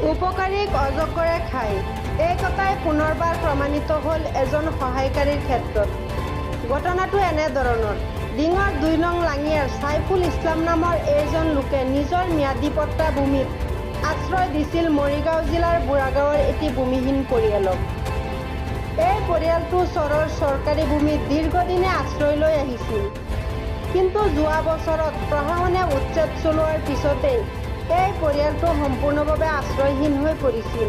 উপকাৰীক অযোগ্যৰে খায়, এই কথাই পুনৰবাৰ প্ৰমাণিত হ'ল এজন সহায়কাৰীৰ ক্ষেত্ৰত। ঘটনাটো এনেধৰণৰ। ডিঙৰ ২ নং লাঙিয়াৰ ছাইফুল ইছলাম নামৰ এইজন লোকে নিজৰ ম্যাদী পট্টা ভূমিত আশ্ৰয় দিছিল মৰিগাঁও জিলাৰ বুঢ়াগাঁৱৰ এটি ভূমিহীন পৰিয়ালক। এই পৰিয়ালটো চৰৰ চৰকাৰী ভূমিত দীৰ্ঘদিনে আশ্ৰয় লৈ আহিছিল। কিন্তু যোৱা বছৰত প্ৰশাসনে উচ্ছেদ চলোৱাৰ পিছতেই এই পৰিয়ালটো সম্পূৰ্ণভাৱে আশ্ৰয়হীন হৈ পৰিছিল।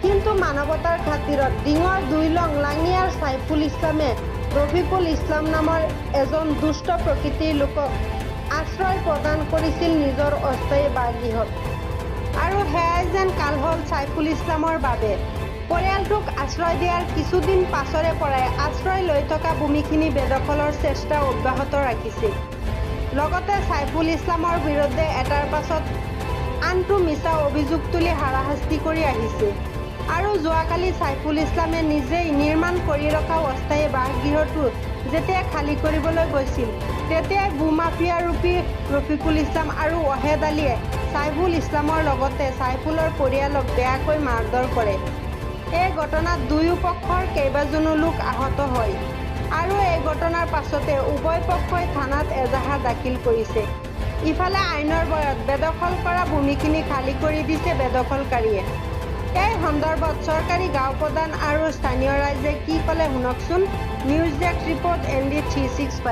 কিন্তু মানৱতাৰ খাতিৰত ডিঙৰ ২ নং লাঙিয়াৰ ছাইফুল ইছলামে ৰফিকুল ইছলাম নামৰ এজন দুষ্ট প্ৰকৃতিৰ লোকক আশ্ৰয় প্ৰদান কৰিছিল নিজৰ অস্থায়ী বাসগৃহত। আৰু সেয়াই যেন কাল হ'ল ছাইফুল ইছলামৰ বাবে। পৰিয়ালটোক আশ্ৰয় দিয়াৰ কিছুদিন পাছৰে পৰাই আশ্ৰয় লৈ থকা ভূমিখিনি বেদখলৰ চেষ্টা অব্যাহত ৰাখিছিল। লগতে ছাইফুল ইছলামৰ বিৰুদ্ধে এটাৰ পাছত আনটো মিছা অভিযোগ তুলি হাৰাশাস্তি কৰি আহিছে। আৰু যোৱাকালি ছাইফুল ইছলামে নিজেই নিৰ্মাণ কৰি ৰখা অস্থায়ী বাসগৃহটো যেতিয়া খালী কৰিবলৈ গৈছিল, তেতিয়াই ভূমাফিয়াৰূপী ৰফিকুল ইছলাম আৰু ৱাহেদ আলীয়ে ছাইফুল ইছলামৰ লগতে ছাইফুলৰ পৰিয়ালক বেয়াকৈ মাৰধৰ কৰে। এই ঘটনাত দুয়ো পক্ষৰ কেইবাজনো লোক আহত হয়। আৰু এই ঘটনাৰ পাছতে উভয় পক্ষই থানাত এজাহাৰ দাখিল কৰিছে। ইফালে আইনৰ বয়ত বেদখল কৰা ভূমিখিনি খালী কৰি দিছে বেদখলকাৰীয়ে। এই সন্দৰ্ভত চৰকাৰী গাঁও প্ৰধান আৰু স্থানীয় ৰাইজে কি ক'লে শুনকচোন। News desk report ND365।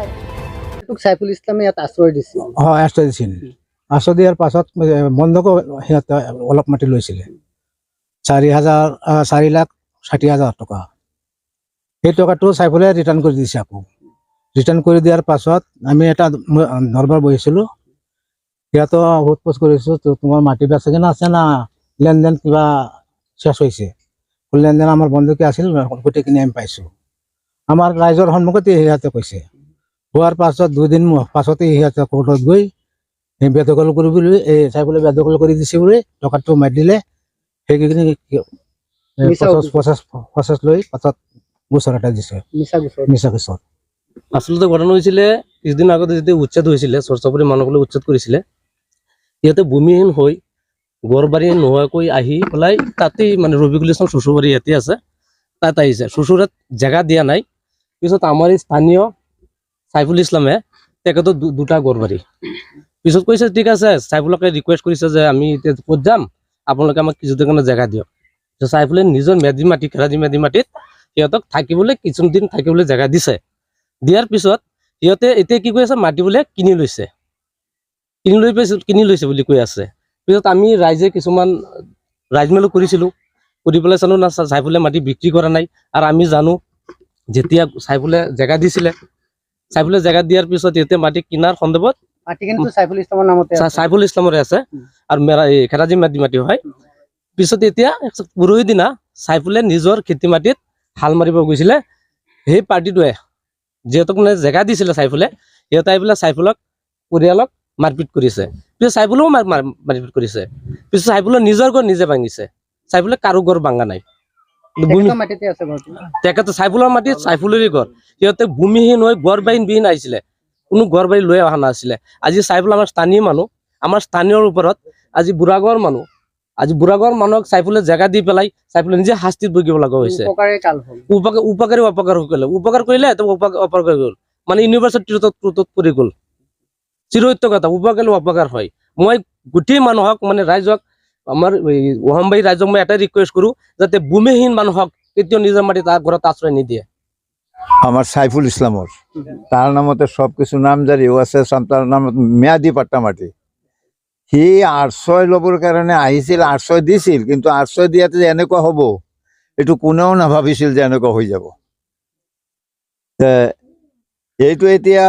Saiful ইছলামে ইয়াত আশ্ৰয় দিছিল। হয়, আশ্ৰয় দিছিল। আশ্ৰয় দিয়াৰ পাছত বন্ধকো সিহঁতে অলপ মাটি লৈছিলে, 4,60,000 টকা। সেই টকাটো ছাইফুলে ৰিটাৰ্ণ কৰি দিছে। আকৌ ৰিটাৰ্ণ কৰি দিয়াৰ পাছত আমি এটা দৰবাৰ বহিছিলোঁ। সিহঁতো সোধ-পোছ কৰিছোঁ, তোমাৰ মাটি বেচা কিনা আছে না লেনদেন কিবা শেষ হৈছে? লেনদেন আমাৰ বন্ধকী আছিল, গোটেইখিনি আমি পাইছোঁ। আমাৰ ৰাইজৰ সন্মুখতে সিহঁতে কৈছে। হোৱাৰ পাছত 2 দিন পাছতে সিহঁতে কোৰ্টত গৈ বেদখল কৰিবলৈ ছাইফুলে বেদখল কৰি দিছে বুলি টকাটো মাৰি দিলে। সেইখিনি প্ৰচেছ লৈ পাছত গোচৰ এটা দিছে, মিছা গোচৰ। আচলতে ঘটনা হৈছিলে কিছুদিন আগতে যেতিয়া উচ্ছেদ হৈছিলে, চৰচাপৰি মানুহসকলে উচ্ছেদ কৰিছিলে। সিহঁতে ভূমিহীন হৈ ঘৰ বাৰী নোহোৱাকৈ আহি পেলাই তাতেই মানে ৰফিকুল ইছলাম শ্বশুৰবাৰী ইয়াতে আছে, তাত আহিছে। শ্বশুৰত জেগা দিয়া নাই। পিছত আমাৰ এই স্থানীয় ছাইফুল ইছলামে তেখেতৰ 2টা ঘৰ বাৰী পিছত কৈছে ঠিক আছে, ছাইফুলকে ৰিকুৱেষ্ট কৰিছে যে আমি এতিয়া ক'ত যাম, আপোনালোকে আমাক কিছু দিনৰ জেগা দিয়ক। ছাইফুলে নিজৰ ম্যাদী মাটি খেৰাজি ম্যাদী মাটিত সিহঁতক থাকিবলৈ কিছুদিন থাকিবলৈ জেগা দিছে। দিয়াৰ পিছত সিহঁতে এতিয়া কি কৈ আছে, মাটি বোলে কিনি লৈছে বুলি কৈ আছে। পিছত আমি ৰাইজে কিছুমান ৰাইজমেলো কৰিছিলোঁ, কৰি পেলাই চালোঁ না ছাইফুলে মাটি বিক্ৰী কৰা নাই। আৰু আমি জানো যেতিয়া ছাইফুলে জেগা দিছিলে, ছাইফুলে জেগা দিয়াৰ পিছত এতিয়া মাটি কিনাৰ সন্দৰ্ভত ছাইফুল ইছলামৰে আছে আৰু খেৰাজি মাটি হয়। পিছত এতিয়া পৰহি দিনা ছাইফুলে নিজৰ খেতি মাটিত হাল মাৰিব গৈছিলে। সেই পাৰ্টিটোৱে যিহেতু মানে জেগা দিছিলে ছাইফুলে, সিহঁতে আহি পেলাই ছাইফুলক পৰিয়ালক মাৰপিট কৰিছে। পিছত ছাইফুলেও মাৰপিট কৰিছে। পিছত ছাইফুলৰ নিজৰ ঘৰ নিজে ভাঙিছে। ছাইফুলে কাৰো ঘৰ ভাঙা নাই। তেখেতে ছাইফুলৰ মাটিত ছাইফুলৰে ঘৰ। সিহঁতে ভূমিহীন হৈ ঘৰ বাৰীহীন আহিছিলে, কোনো ঘৰ বাৰী লৈ অহা নাছিলে। আজি ছাইফুল আমাৰ স্থানীয় মানুহ, আমাৰ স্থানীয়ৰ ওপৰত আজি বুঢ়াগাঁৱৰ মানুহক ছাইফুলে জেগা দি পেলাই ছাইফুলে নিজে শাস্তিত ভুগিব লগা হৈছে। উপকাৰী উপকাৰ কৰিলে অপকাৰ গ'ল, মানে ইউনিভাৰ্চিটিত পৰি গ'ল। চিৰসত্য কথা, উপকাৰ হয়। মই গোটেই মানুহক মানে ৰাইজক, আমাৰ অসমবাহী ৰাইজক মই এটাই ৰিকুৱেষ্ট কৰোঁ, যাতে ভূমিহীন মানুহক কেতিয়াও নিজৰ মাটিত ঘৰত আশ্ৰয় নিদিয়ে। আমাৰ সাইফুল ইসলামৰ, তাৰ নামতে সব কিছু নামজাৰিও আছে, তাৰ নামত মেয়াদি পাট্টা মাটি। সি আশ্ৰয় লবৰ কাৰণে আহিছিল, আশ্ৰয় দিছিল, কিন্তু আশ্ৰয় দিয়াতে যে এনেকুৱা হ'ব এইটো কোনেও নাভাবিছিল যে এনেকুৱা হৈ যাব। এইটো এতিয়া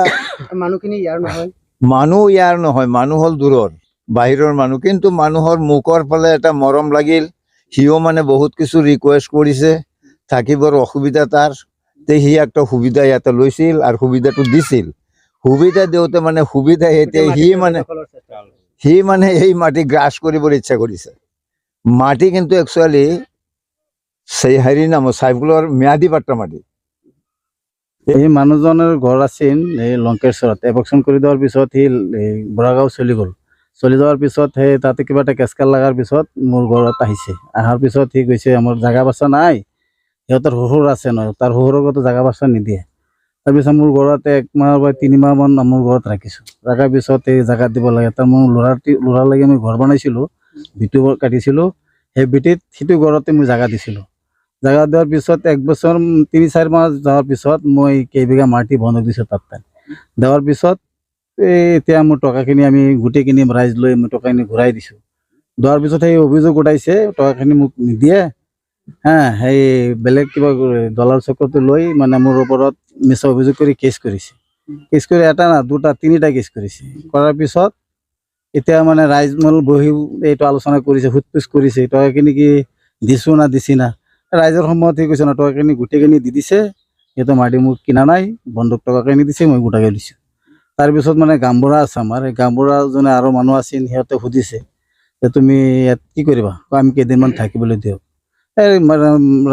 মানুহ ইয়াৰ নহয়, মানুহ হ'ল দূৰৰ বাহিৰৰ মানুহ। কিন্তু মানুহৰ মুখৰ ফালে এটা মৰম লাগিল। সিও মানে বহুত কিছু ৰিকুৱেষ্ট কৰিছে, থাকিবৰ অসুবিধা তাৰ, সি একটা সুবিধা ইয়াতে লৈছিল আৰু সুবিধাটো দিছিল। সুবিধা দিওঁতে মানে সুবিধা এতিয়া সি মানে এই মাটি গ্ৰাস কৰিবৰ ইচ্ছা কৰিছে। মাটি কিন্তু একচুৱেলি হেৰি নাম ছাইফুলৰ ম্যাদী পাট্টা মাটি। এই মানুহজনের ঘর আছিল এই লঙ্কেশ্বরত। এভকশন করে দেওয়ার পিছত সি বুঢ়াগাঁও চলি গ'ল। চলি যোৱাৰ পিছত সেই তাতে কিবা এটা কেচকাল লগাৰ পিছত মোৰ ঘৰত আহিছে। অহাৰ পিছত সি কৈছে আমাৰ জাগা বাচা নাই, সিহঁতৰ শহুৰ আছে নহয়, তাৰ শহুৰকতো জাগা বাচা নিদিয়ে। তাৰপিছত মোৰ ঘৰত 1 মাহ বা 3 মাহ মান মোৰ ঘৰত ৰাখিছোঁ। ৰখাৰ পিছত এই জাগা দিব লাগে। তাৰ মোৰ ল'ৰালৈকে মই ঘৰ বনাইছিলোঁ, বিটু কাটিছিলোঁ। সেই বিটিত সিটো ঘৰতে মই জাগা দিছিলোঁ। জাগা দিয়াৰ পিছত 1 বছৰ 3-4 মাহ যোৱাৰ পিছত মই কেইবিঘা মাটি বন্ধক দিছোঁ তাতে। দেওয়াৰ পিছত এতিয়া মোৰ টকাখিনি আমি গোটেইখিনি ৰাইজ লৈ মই টকাখিনি ঘূৰাই দিছোঁ। দিয়াৰ পিছত সেই অভিযোগ উঠাইছে টকাখিনি মোক নিদিয়ে, সেই বেলেগ কিবা দলাল চক্ৰটো লৈ মানে মোৰ ওপৰত মিছা অভিযোগ কৰি কেছ কৰিছে। কেছ কৰি এটা না 2টা 3টা কেছ কৰিছে। কৰাৰ পিছত এতিয়া মানে ৰাইজ মল বহি এইটো আলোচনা কৰিছে, সোধ-পোছ কৰিছে টকাখিনি কি দিছোঁ না দিছি না। ৰাইজৰ সময়ত সি কৈছে না টকাখিনি গোটেইখিনি দি দিছে, সিহঁতে মাটি মোক কিনা নাই, বন্ধক টকাখিনি দিছে, মই গোটাকৈ দিছোঁ। তাৰপিছত মানে গামবুঢ়া আছে আমাৰ, এই গামবুঢ়াজনে আৰু মানুহ আছিল, সিহঁতে সুধিছে যে তুমি ইয়াত কি কৰিবা? আমি কেইদিনমান থাকিবলৈ দিয়ক। এই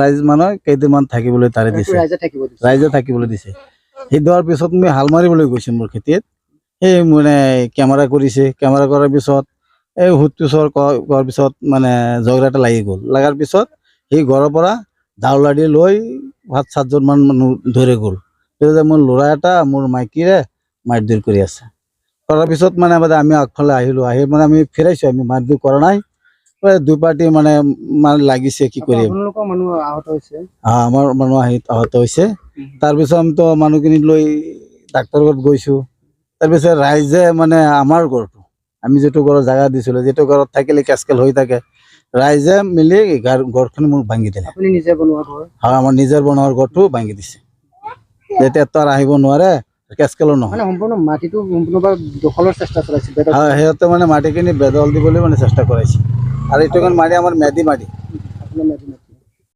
ৰাইজ মানুহে কেইদিনমান থাকিবলৈ তাৰে দিছে, ৰাইজে থাকিবলৈ দিছে। সেই দিয়াৰ পিছত মই হাল মাৰিবলৈ গৈছোঁ মোৰ খেতিত। সেই মানে কেমেৰা কৰিছে, কেমেৰা কৰাৰ পিছত এই সোধ-পোছৰ কৰাৰ পিছত মানে ঝগড়া এটা লাগি গ'ল। লগাৰ পিছত সেই ঘৰৰ পৰা দাউলা দি লৈ 5-7জন মান মানুহ ধৰি গ'ল। মোৰ ল'ৰা এটা মোৰ মাইকীৰে মাৰধৰ কৰি আছে। কৰাৰ পিছত মানে আমি আগফালে আহিলোঁ, আহি মানে আমি ফিৰাইছোঁ, আমি মাৰধৰ কৰা নাই। 2 পাৰ্টি মানে লাগিছে, কি কৰি মানুহ আহত হৈছে। আমাৰ মানুহ আহত হৈছে। তাৰপিছত আমিতো মানুহখিনি লৈ ডাক্তৰৰ ঘৰত গৈছোঁ। তাৰপিছত ৰাইজে মানে আমাৰ ঘৰটো, আমি যিটো ঘৰত জাগা দিছিলোঁ, যিটো ঘৰত থাকিলে কেচকেল হৈ থাকে, ৰাইজে মিলি ঘৰখিনি মোক ভাঙি দিলে। আপুনি নিজে বনোৱা ঘৰ? আমাৰ নিজৰ বনোৱাৰ ঘৰটো ভাঙি দিছে। যেতিয়া তাৰ আহিব নোৱাৰে, কেচকেলো নহয়। মানে সম্পূৰ্ণ মাটিটো সম্পূৰ্ণভাৱে দখলৰ চেষ্টা চলাইছিল। সিহঁতে মানে মাটিখিনি বেদল দিবলৈ মানে চেষ্টা কৰাইছে। আৰু এইটো মাটি আমাৰ মেদি মাটি।